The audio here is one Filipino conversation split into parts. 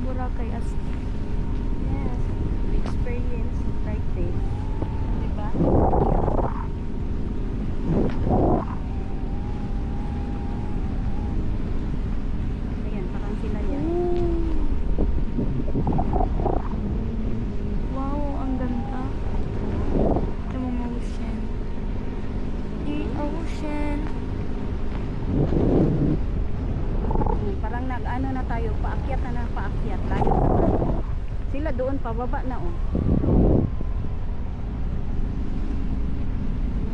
Boracay as Yes, experience like this. Diba? Ayan, parang sila yan. wow, ang ganda. Ito mga ocean. The ocean. Parang nag-ano na tayo, paakyat na paakyat. Layo na tayo. Sila doon, pababa na oh.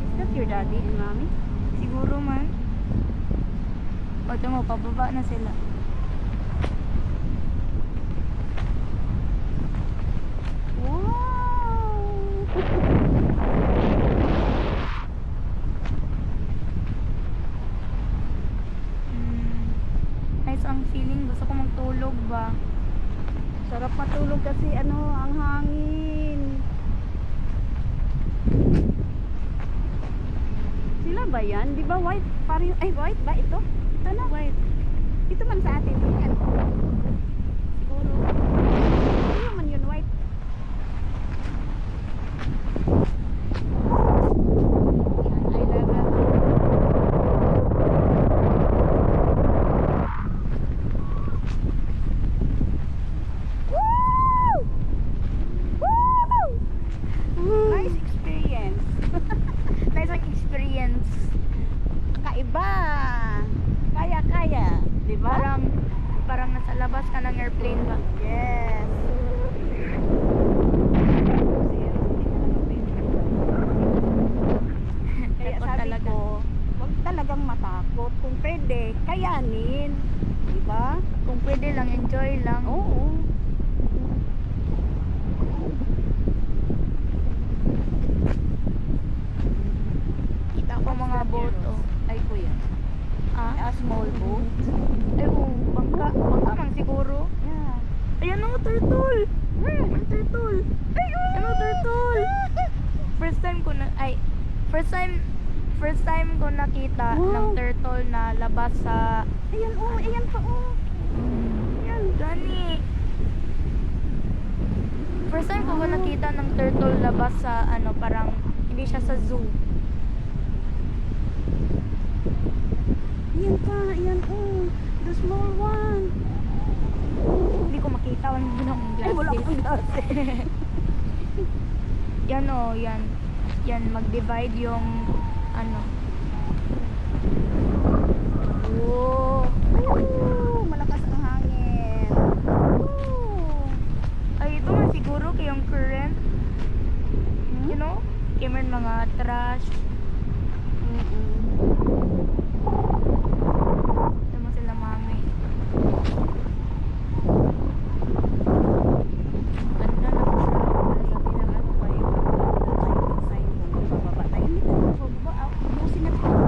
Is that your daddy and mommy? Siguro man. O, ito mo, pababa na sila. Wow! Nice ang feeling. Gusto ko magtulog ba? Sarap matulog kasi ano, ang hangin. Sila ba yan? Di ba white? Parang, ay white ba ito? Ito na. Wait. Ito man sa atin. Yan. Siguro. Ano man yun white? Yan, eye level. Woo! Woo! Nice experience. Nice ang experience. Kaiba. Kaya. Di ba? Parang nasa labas ka ng airplane ba? Yes. Kaya Takot sabi talaga. ko, huwag talagang matakot. Kung pwede, kayanin. Diba? Kung pwede lang, enjoy lang. Oo. Kita ko mga boat. Oh. Ay, kuya. Ah? A small boat. Ay, oh, bangka man siguro. Yeah. Ayan o, turtle! May turtle! Ay, ano, turtle! First time ko nakita Wow. ng turtle na labas sa... Ayan, oh. Ayan pa, oh. Ayan, gani! First time ko nakita ng turtle labas sa, ano, parang, hindi siya sa zoo. Ayan pa. Ayan, oh. The small one. Hindi ko makita, wala mo ng Ay, wala glasses. akong glasses. Yan o, yan. Yan, mag-divide yung, ano. Oh. Malakas ang hangin. Oh. Ay, ito man siguro kayong current. You know? Kaya may mga trash. Ito mo sila mami. Ganda na po siya. Sabi ng ano kayo, sign kung bababa tayo. Hindi tayo bababa. Busin na tayo.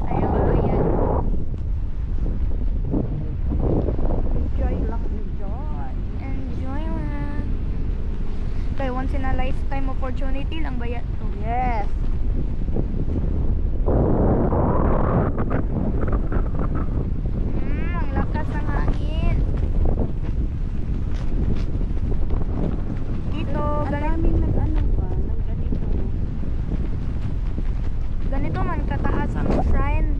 Ayaw, ayan. Enjoy lang, enjoy. Enjoy lang. Kaya once in a lifetime opportunity lang ba yan? to? Yes. Ang lakas ng hangin. Dito, Ang daming nag-ano ba? Nag-ganito. ganito man kataas ang shrine.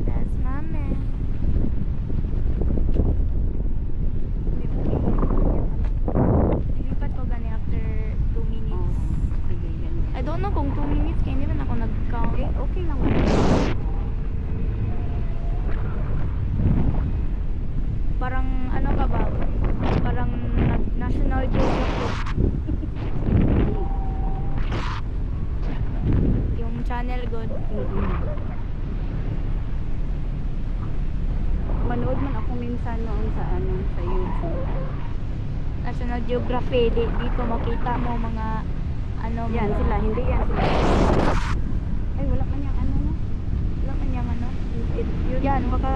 That's mami. Lilipat ko gani after 2 minutes. Sige, yan. I don't know kung 2 minutes kaya hindi man ako nag-count. Okay lang. Parang ano ka ba? Parang National Geographic. Yung channel good. Manood man ako minsan noon sa ano, sa YouTube. National Geography. Dito makita mo mga ano Yan mga- sila, hindi yan sila. Ay, wala man yung ano no. Wala man yung ano. Yun. Yan, baka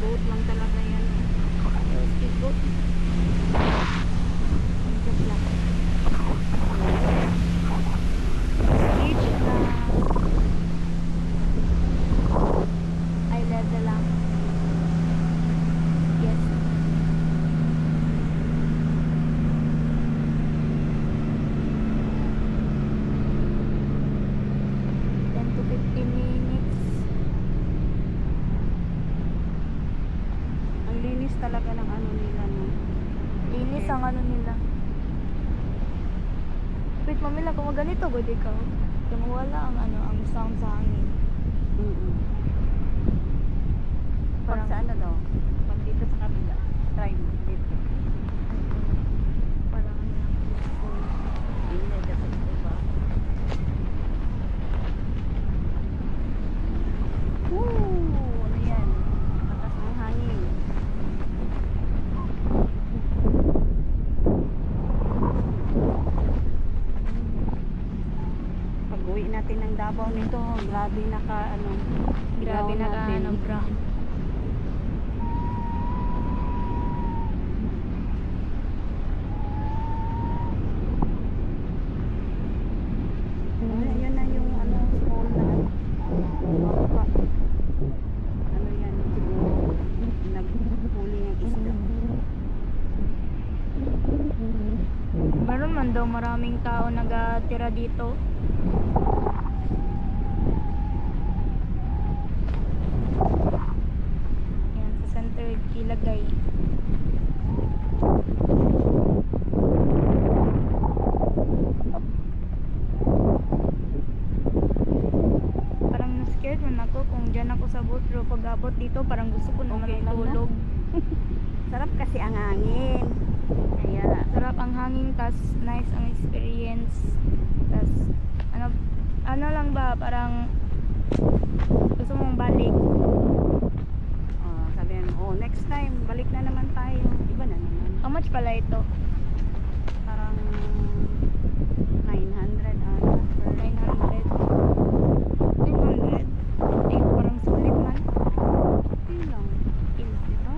speedboat lang talaga yan. So, speedboat. Joke lang. Beach na ay level lang. Yes. Ten to 15 minutes. Ang linis talaga ng ano nila, no? Linis ang ano nila. Wait, mamila, kung ganito, good ikaw. Kung wala ang ano, ang sound sa hangin. Pag Parang- sa ano daw? Pag dito sa kabila. Try mo. Dito. Parang ano lang. Hindi kasi diba? Ano yan? Lakas ng hangin. Pag uwi natin ng Davao nito, grabe naka ano. Grabe ilaw na ka, natin. ano, bra. Yun na yung ano, small na baka. Ano yan, siguro naghuli ng isda. Meron man daw maraming tao nagatira dito. Yan, sa Center Ilagay. Parang na-scared man ako kung dyan ako sa boat, pero pag abot dito parang gusto ko naman Okay lang, no? tulog. Sarap kasi ang hangin. Kaya, Sarap ang hangin, tas nice ang experience. Tas ano lang ba, parang gusto mong balik. sabihin mo, next time, balik na naman tayo. Iba na naman. How much pala ito? Parang 900 per 900. 900? Eh, parang sulit man. Okay lang. Ilan? Diba?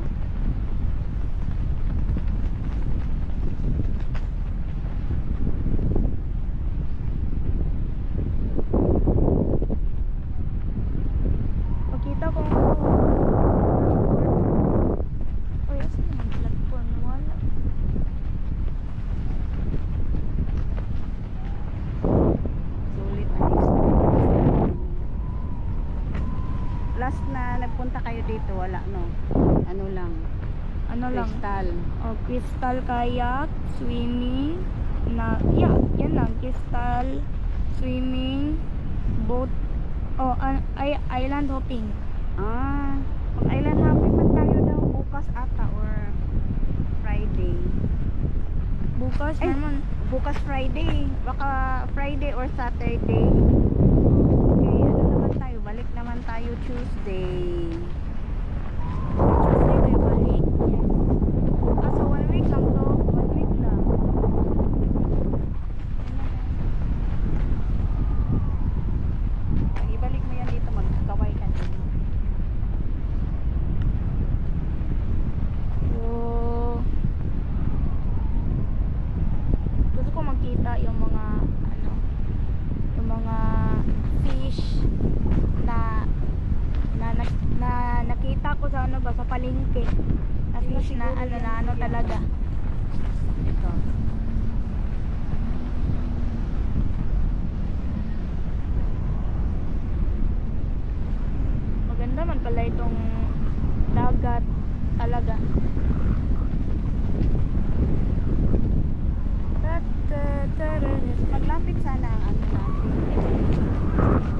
Makita ko. Uy, asan yung platform? Wala. Sulit ang experience. Last na nagpunta kayo dito, wala no? Ano lang? Ano lang? Crystal. Oh, crystal kayak, swimming, yeah, yan lang, crystal, swimming, boat, oh, island hopping. Pag island hopping man tayo daw bukas ata or Friday. Bukas Ay! naman. Bukas Friday. Baka Friday or Saturday. Okay, ano naman tayo? Balik naman tayo Tuesday. Tuesday tayo balik. Yes. Ah, so 1 week lang to. 1 week lang. Ibalik mo yan dito, magkaway ka din. So, gusto ko makita yung mga, ano, yung mga fish na nakita ko sa ano ba, sa palengke. Na Sila fish na siguro ano, yan, na ano yan. talaga. Ito. Maganda man pala itong dagat talaga. Maglapit sana ang ano natin.